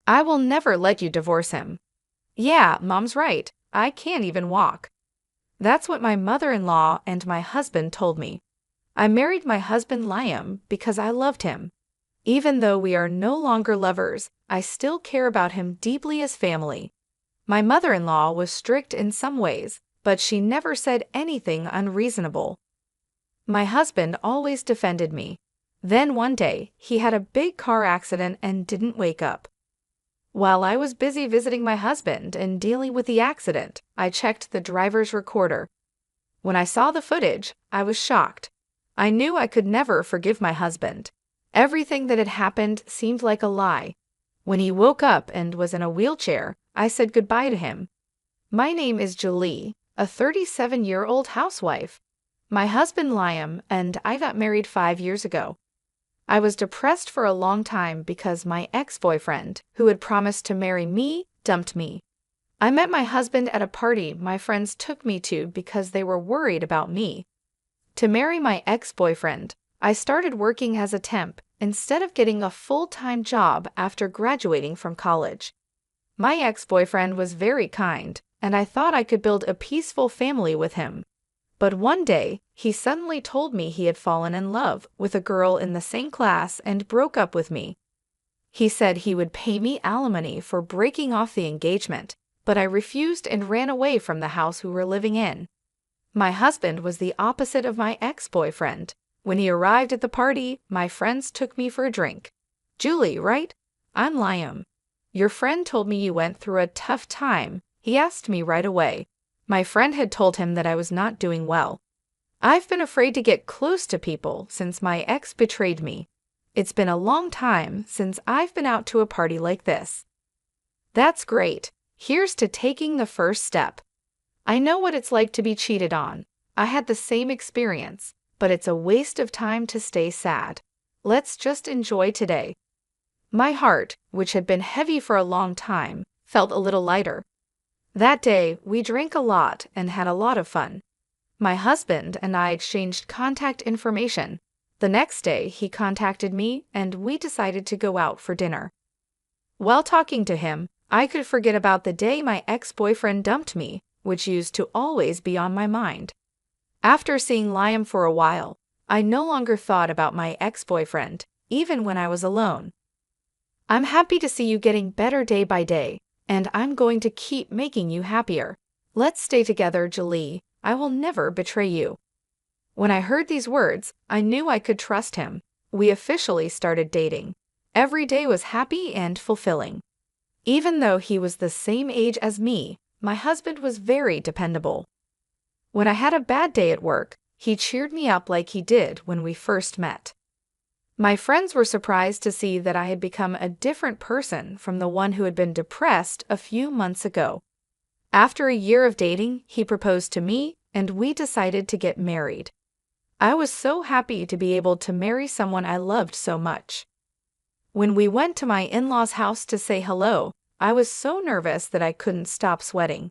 I will never let you divorce him. Yeah, Mom's right. I can't even walk. That's what my mother-in-law and my husband told me. I married my husband Liam because I loved him. Even though we are no longer lovers, I still care about him deeply as family. My mother-in-law was strict in some ways, but she never said anything unreasonable. My husband always defended me. Then one day, he had a big car accident and didn't wake up. While I was busy visiting my husband and dealing with the accident, I checked the driver's recorder. When I saw the footage, I was shocked. I knew I could never forgive my husband. Everything that had happened seemed like a lie. When he woke up and was in a wheelchair, I said goodbye to him. My name is Julie, a 37-year-old housewife. My husband Liam and I got married 5 years ago. I was depressed for a long time because my ex-boyfriend, who had promised to marry me, dumped me. I met my husband at a party my friends took me to because they were worried about me. To marry my ex-boyfriend, I started working as a temp instead of getting a full-time job after graduating from college. My ex-boyfriend was very kind, and I thought I could build a peaceful family with him. But one day, he suddenly told me he had fallen in love with a girl in the same class and broke up with me. He said he would pay me alimony for breaking off the engagement, but I refused and ran away from the house we were living in. My husband was the opposite of my ex-boyfriend. When he arrived at the party, my friends took me for a drink. Julie, right? I'm Liam. Your friend told me you went through a tough time. He asked me right away. My friend had told him that I was not doing well. I've been afraid to get close to people since my ex betrayed me. It's been a long time since I've been out to a party like this. That's great. Here's to taking the first step. I know what it's like to be cheated on. I had the same experience, but it's a waste of time to stay sad. Let's just enjoy today. My heart, which had been heavy for a long time, felt a little lighter. That day, we drank a lot and had a lot of fun. My husband and I exchanged contact information. The next day, he contacted me and we decided to go out for dinner. While talking to him, I could forget about the day my ex-boyfriend dumped me, which used to always be on my mind. After seeing Liam for a while, I no longer thought about my ex-boyfriend, even when I was alone. I'm happy to see you getting better day by day, and I'm going to keep making you happier. Let's stay together, Julie. I will never betray you. When I heard these words, I knew I could trust him. We officially started dating. Every day was happy and fulfilling. Even though he was the same age as me, my husband was very dependable. When I had a bad day at work, he cheered me up like he did when we first met. My friends were surprised to see that I had become a different person from the one who had been depressed a few months ago. After a year of dating, he proposed to me, and we decided to get married. I was so happy to be able to marry someone I loved so much. When we went to my in-laws' house to say hello, I was so nervous that I couldn't stop sweating.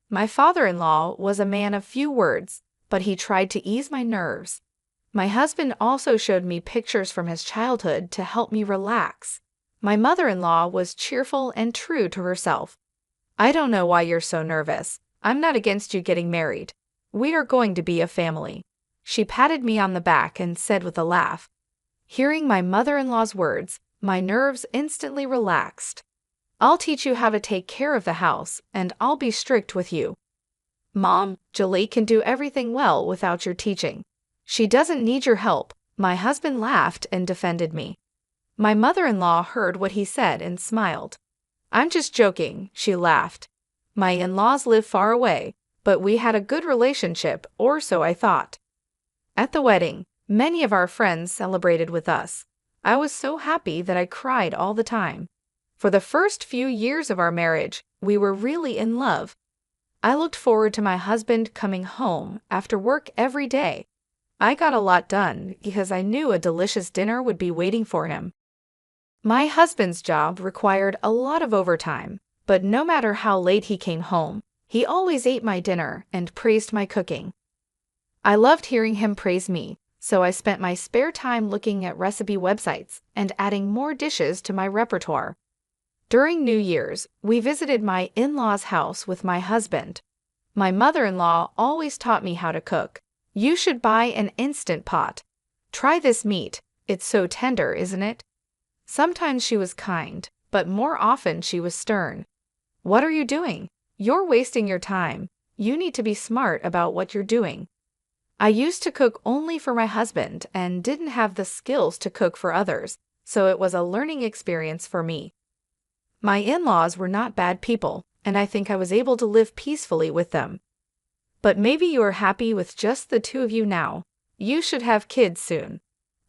My father-in-law was a man of few words, but he tried to ease my nerves. My husband also showed me pictures from his childhood to help me relax. My mother-in-law was cheerful and true to herself. I don't know why you're so nervous. I'm not against you getting married. We are going to be a family. She patted me on the back and said with a laugh. Hearing my mother-in-law's words, my nerves instantly relaxed. I'll teach you how to take care of the house, and I'll be strict with you. Mom, Julie can do everything well without your teaching. She doesn't need your help. My husband laughed and defended me. My mother-in-law heard what he said and smiled. I'm just joking, she laughed. My in-laws live far away, but we had a good relationship, or so I thought. At the wedding, many of our friends celebrated with us. I was so happy that I cried all the time. For the first few years of our marriage, we were really in love. I looked forward to my husband coming home after work every day. I got a lot done because I knew a delicious dinner would be waiting for him. My husband's job required a lot of overtime, but no matter how late he came home, he always ate my dinner and praised my cooking. I loved hearing him praise me, so I spent my spare time looking at recipe websites and adding more dishes to my repertoire. During New Year's, we visited my in-laws' house with my husband. My mother-in-law always taught me how to cook. You should buy an Instant Pot. Try this meat. It's so tender, isn't it? Sometimes she was kind, but more often she was stern. What are you doing? You're wasting your time. You need to be smart about what you're doing. I used to cook only for my husband and didn't have the skills to cook for others, so it was a learning experience for me. My in-laws were not bad people, and I think I was able to live peacefully with them. But maybe you are happy with just the two of you now. You should have kids soon.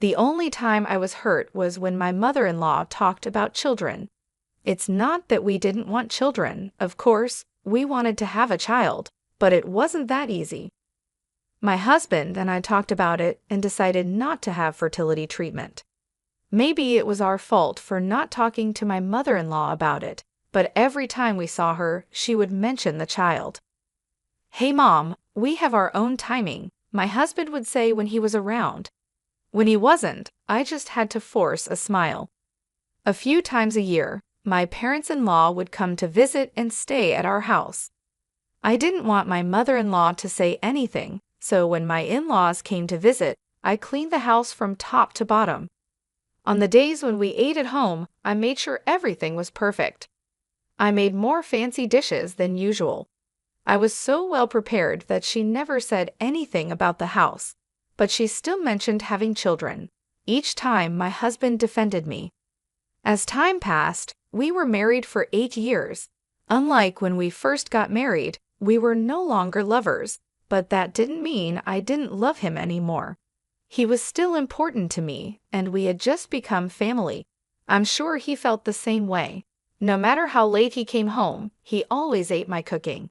The only time I was hurt was when my mother-in-law talked about children. It's not that we didn't want children. Of course, we wanted to have a child, but it wasn't that easy. My husband and I talked about it and decided not to have fertility treatment. Maybe it was our fault for not talking to my mother-in-law about it, but every time we saw her, she would mention the child. "Hey Mom, we have our own timing," my husband would say when he was around. When he wasn't, I just had to force a smile. A few times a year, my parents-in-law would come to visit and stay at our house. I didn't want my mother-in-law to say anything, so when my in-laws came to visit, I cleaned the house from top to bottom. On the days when we ate at home, I made sure everything was perfect. I made more fancy dishes than usual. I was so well prepared that she never said anything about the house, but she still mentioned having children. Each time my husband defended me. As time passed, we were married for 8 years. Unlike when we first got married, we were no longer lovers, but that didn't mean I didn't love him anymore. He was still important to me, and we had just become family. I'm sure he felt the same way. No matter how late he came home, he always ate my cooking.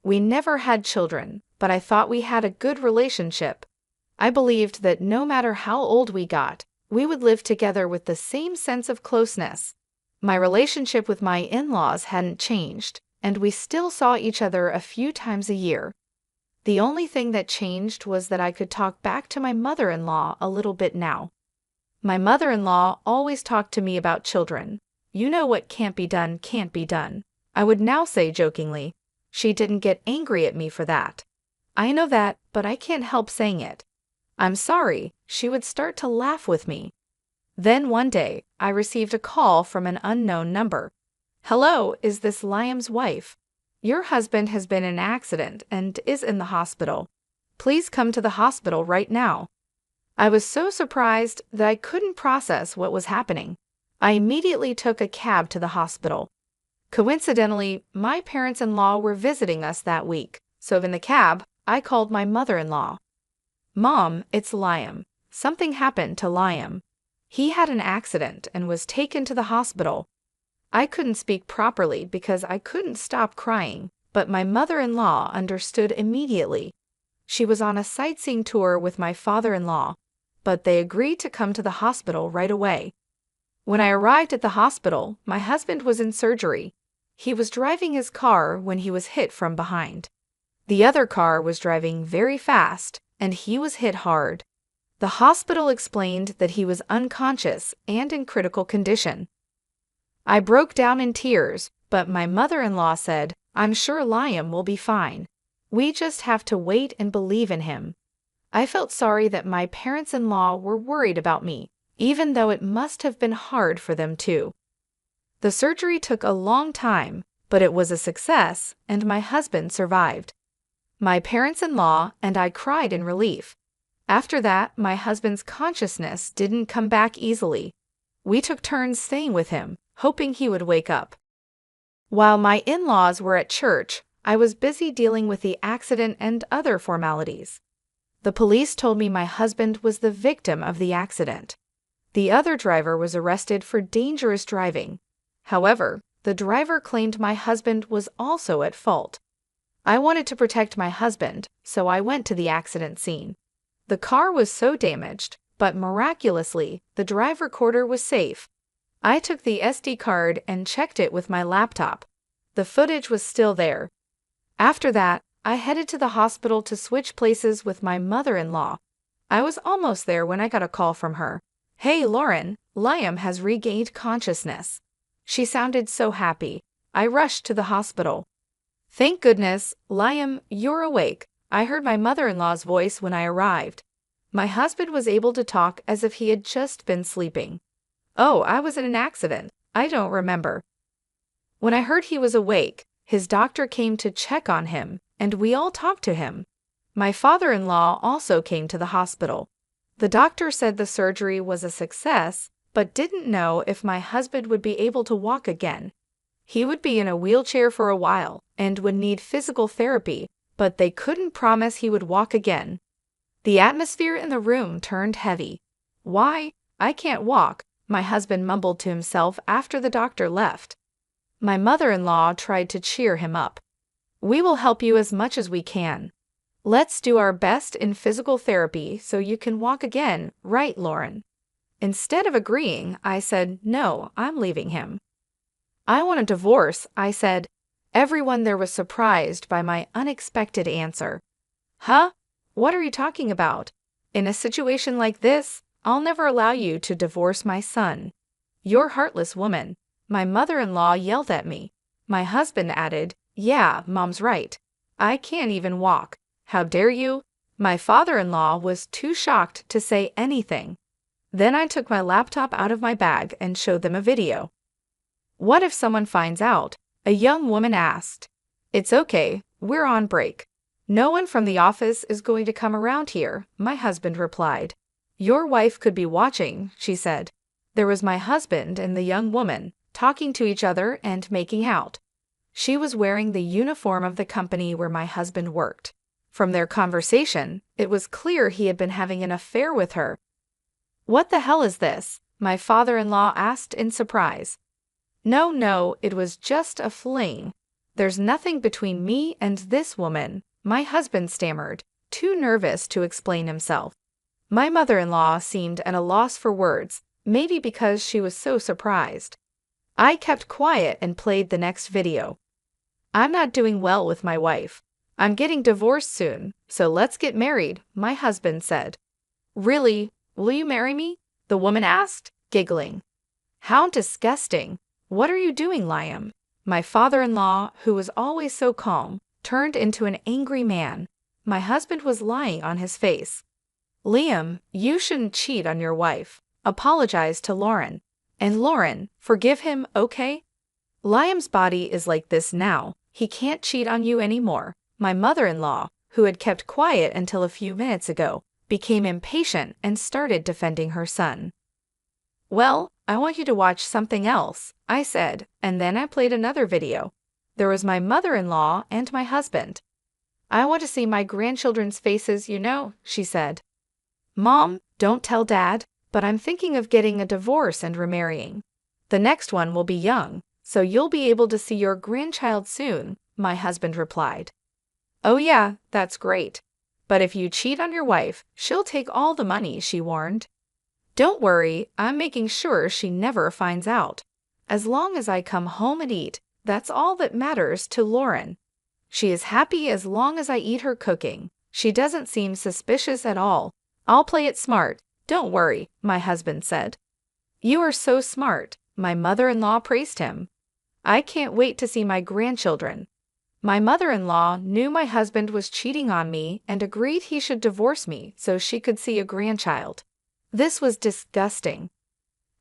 We never had children, but I thought we had a good relationship. I believed that no matter how old we got, we would live together with the same sense of closeness. My relationship with my in-laws hadn't changed, and we still saw each other a few times a year. The only thing that changed was that I could talk back to my mother-in-law a little bit now. My mother-in-law always talked to me about children. You know what can't be done can't be done, I would now say jokingly. She didn't get angry at me for that. I know that, but I can't help saying it. I'm sorry, she would start to laugh with me. Then one day, I received a call from an unknown number. "Hello, is this Liam's wife? Your husband has been in an accident and is in the hospital. Please come to the hospital right now." I was so surprised that I couldn't process what was happening. I immediately took a cab to the hospital. Coincidentally, my parents-in-law were visiting us that week, so in the cab, I called my mother-in-law. "Mom, it's Liam. Something happened to Liam. He had an accident and was taken to the hospital." I couldn't speak properly because I couldn't stop crying, but my mother-in-law understood immediately. She was on a sightseeing tour with my father-in-law, but they agreed to come to the hospital right away. When I arrived at the hospital, my husband was in surgery. He was driving his car when he was hit from behind. The other car was driving very fast, and he was hit hard. The hospital explained that he was unconscious and in critical condition. I broke down in tears, but my mother-in-law said, "I'm sure Liam will be fine. We just have to wait and believe in him." I felt sorry that my parents-in-law were worried about me, even though it must have been hard for them too. The surgery took a long time, but it was a success, and my husband survived. My parents-in-law and I cried in relief. After that, my husband's consciousness didn't come back easily. We took turns staying with him, hoping he would wake up. While my in-laws were at church, I was busy dealing with the accident and other formalities. The police told me my husband was the victim of the accident. The other driver was arrested for dangerous driving. However, the driver claimed my husband was also at fault. I wanted to protect my husband, so I went to the accident scene. The car was so damaged, but miraculously, the drive recorder was safe. I took the SD card and checked it with my laptop. The footage was still there. After that, I headed to the hospital to switch places with my mother-in-law. I was almost there when I got a call from her. "Hey Lauren, Liam has regained consciousness." She sounded so happy. I rushed to the hospital. Thank goodness, Liam, you're awake. I heard my mother-in-law's voice when I arrived. My husband was able to talk as if he had just been sleeping. Oh, I was in an accident. I don't remember. When I heard he was awake, his doctor came to check on him, and we all talked to him. My father-in-law also came to the hospital. The doctor said the surgery was a success, but didn't know if my husband would be able to walk again. He would be in a wheelchair for a while and would need physical therapy, but they couldn't promise he would walk again. The atmosphere in the room turned heavy. Why? I can't walk, my husband mumbled to himself after the doctor left. My mother-in-law tried to cheer him up. We will help you as much as we can. Let's do our best in physical therapy so you can walk again, right, Lauren? Instead of agreeing, I said, no, I'm leaving him. I want a divorce, I said. Everyone there was surprised by my unexpected answer. Huh? What are you talking about? In a situation like this, I'll never allow you to divorce my son. You're a heartless woman. My mother-in-law yelled at me. My husband added, yeah, Mom's right. I can't even walk. How dare you? My father-in-law was too shocked to say anything. Then I took my laptop out of my bag and showed them a video. What if someone finds out? A young woman asked. It's okay, we're on break. No one from the office is going to come around here, my husband replied. Your wife could be watching, she said. There was my husband and the young woman, talking to each other and making out. She was wearing the uniform of the company where my husband worked. From their conversation, it was clear he had been having an affair with her. What the hell is this? My father-in-law asked in surprise. No, it was just a fling. There's nothing between me and this woman, my husband stammered, too nervous to explain himself. My mother-in-law seemed at a loss for words, maybe because she was so surprised. I kept quiet and played the next video. I'm not doing well with my wife. I'm getting divorced soon, so let's get married, my husband said. Really? Will you marry me? The woman asked, giggling. How disgusting. What are you doing, Liam? My father-in-law, who was always so calm, turned into an angry man. My husband was lying on his face. Liam, you shouldn't cheat on your wife. Apologize to Lauren. And Lauren, forgive him, okay? Liam's body is like this now. He can't cheat on you anymore. My mother-in-law, who had kept quiet until a few minutes ago, became impatient and started defending her son. Well, I want you to watch something else, I said, and then I played another video. There was my mother-in-law and my husband. I want to see my grandchildren's faces, she said. Mom, don't tell Dad, but I'm thinking of getting a divorce and remarrying. The next one will be young, so you'll be able to see your grandchild soon, my husband replied. Oh yeah, that's great. But if you cheat on your wife, she'll take all the money, she warned. Don't worry, I'm making sure she never finds out. As long as I come home and eat, that's all that matters to Lauren. She is happy as long as I eat her cooking. She doesn't seem suspicious at all. I'll play it smart. Don't worry, my husband said. You are so smart, my mother-in-law praised him. I can't wait to see my grandchildren. My mother-in-law knew my husband was cheating on me and agreed he should divorce me so she could see a grandchild. This was disgusting.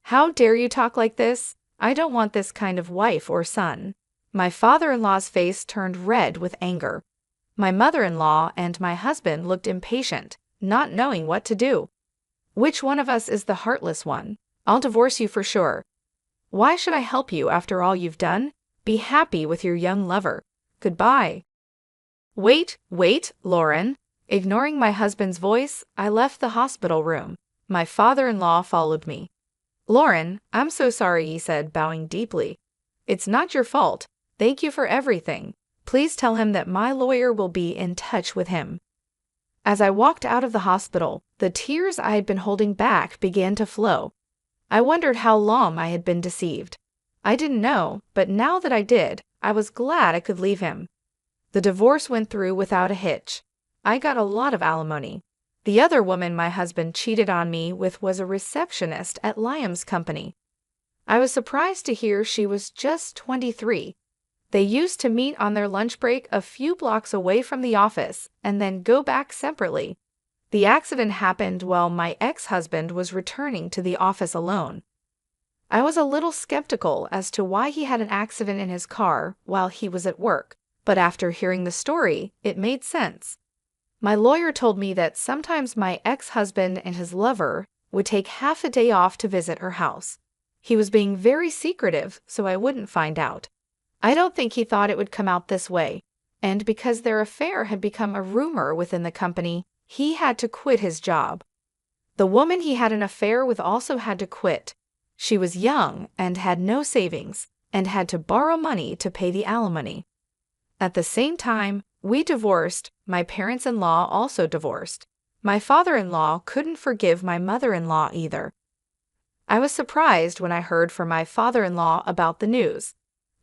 How dare you talk like this? I don't want this kind of wife or son. My father-in-law's face turned red with anger. My mother-in-law and my husband looked impatient, not knowing what to do. Which one of us is the heartless one? I'll divorce you for sure. Why should I help you after all you've done? Be happy with your young lover. Goodbye. Wait, Lauren. Ignoring my husband's voice, I left the hospital room. My father-in-law followed me. Lauren, I'm so sorry, he said, bowing deeply. It's not your fault. Thank you for everything. Please tell him that my lawyer will be in touch with him. As I walked out of the hospital, the tears I had been holding back began to flow. I wondered how long I had been deceived. I didn't know, but now that I did, I was glad I could leave him. The divorce went through without a hitch. I got a lot of alimony. The other woman my husband cheated on me with was a receptionist at Liam's company. I was surprised to hear she was just 23. They used to meet on their lunch break a few blocks away from the office and then go back separately. The accident happened while my ex-husband was returning to the office alone. I was a little skeptical as to why he had an accident in his car while he was at work, but after hearing the story, it made sense. My lawyer told me that sometimes my ex-husband and his lover would take half a day off to visit her house. He was being very secretive, so I wouldn't find out. I don't think he thought it would come out this way, and because their affair had become a rumor within the company, he had to quit his job. The woman he had an affair with also had to quit. She was young and had no savings, and had to borrow money to pay the alimony. At the same time, we divorced. My parents-in-law also divorced. My father-in-law couldn't forgive my mother-in-law either. I was surprised when I heard from my father-in-law about the news.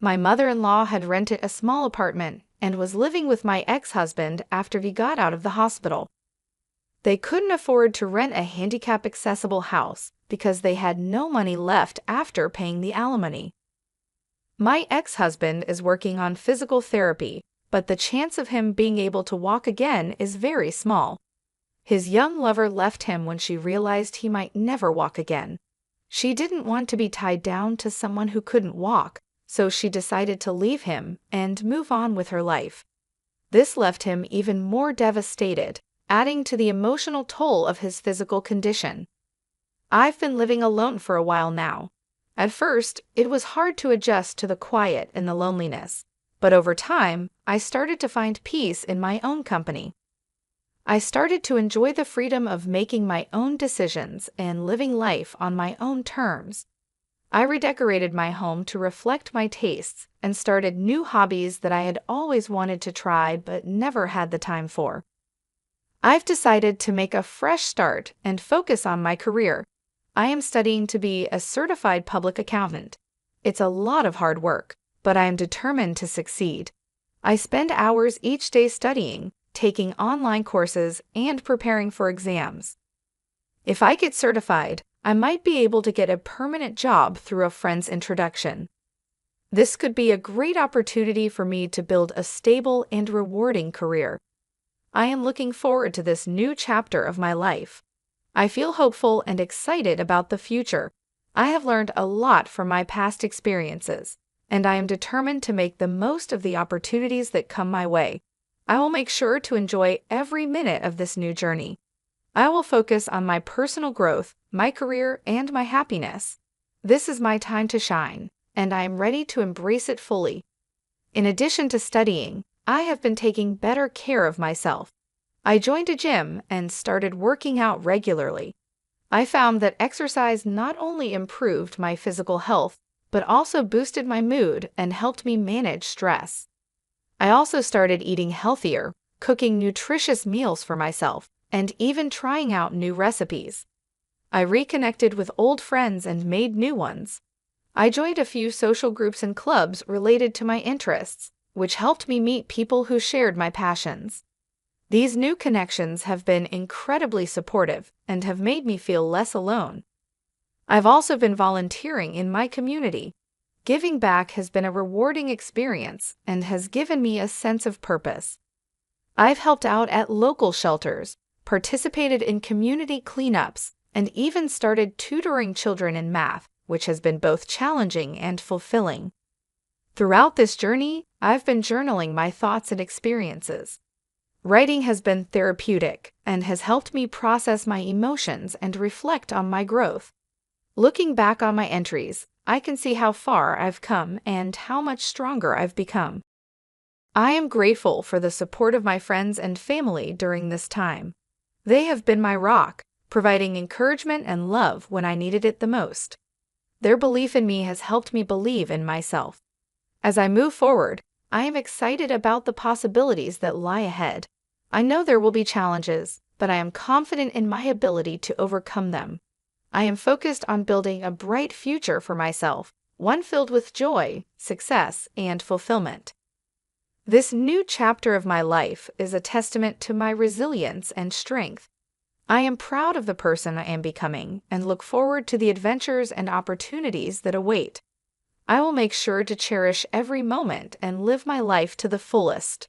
My mother-in-law had rented a small apartment and was living with my ex-husband after he got out of the hospital. They couldn't afford to rent a handicap-accessible house because they had no money left after paying the alimony. My ex-husband is working on physical therapy, but the chance of him being able to walk again is very small. His young lover left him when she realized he might never walk again. She didn't want to be tied down to someone who couldn't walk, so she decided to leave him and move on with her life. This left him even more devastated, adding to the emotional toll of his physical condition. I've been living alone for a while now. At first, it was hard to adjust to the quiet and the loneliness, but over time, I started to find peace in my own company. I started to enjoy the freedom of making my own decisions and living life on my own terms. I redecorated my home to reflect my tastes and started new hobbies that I had always wanted to try but never had the time for. I've decided to make a fresh start and focus on my career. I am studying to be a certified public accountant. It's a lot of hard work, but I am determined to succeed. I spend hours each day studying, taking online courses, and preparing for exams. If I get certified, I might be able to get a permanent job through a friend's introduction. This could be a great opportunity for me to build a stable and rewarding career. I am looking forward to this new chapter of my life. I feel hopeful and excited about the future. I have learned a lot from my past experiences, and I am determined to make the most of the opportunities that come my way. I will make sure to enjoy every minute of this new journey. I will focus on my personal growth, my career, and my happiness. This is my time to shine, and I am ready to embrace it fully. In addition to studying, I have been taking better care of myself. I joined a gym and started working out regularly. I found that exercise not only improved my physical health, but also boosted my mood and helped me manage stress. I also started eating healthier, cooking nutritious meals for myself, and even trying out new recipes. I reconnected with old friends and made new ones. I joined a few social groups and clubs related to my interests, which helped me meet people who shared my passions. These new connections have been incredibly supportive and have made me feel less alone. I've also been volunteering in my community. Giving back has been a rewarding experience and has given me a sense of purpose. I've helped out at local shelters, participated in community cleanups, and even started tutoring children in math, which has been both challenging and fulfilling. Throughout this journey, I've been journaling my thoughts and experiences. Writing has been therapeutic and has helped me process my emotions and reflect on my growth. Looking back on my entries, I can see how far I've come and how much stronger I've become. I am grateful for the support of my friends and family during this time. They have been my rock, providing encouragement and love when I needed it the most. Their belief in me has helped me believe in myself. As I move forward, I am excited about the possibilities that lie ahead. I know there will be challenges, but I am confident in my ability to overcome them. I am focused on building a bright future for myself, one filled with joy, success, and fulfillment. This new chapter of my life is a testament to my resilience and strength. I am proud of the person I am becoming and look forward to the adventures and opportunities that await. I will make sure to cherish every moment and live my life to the fullest.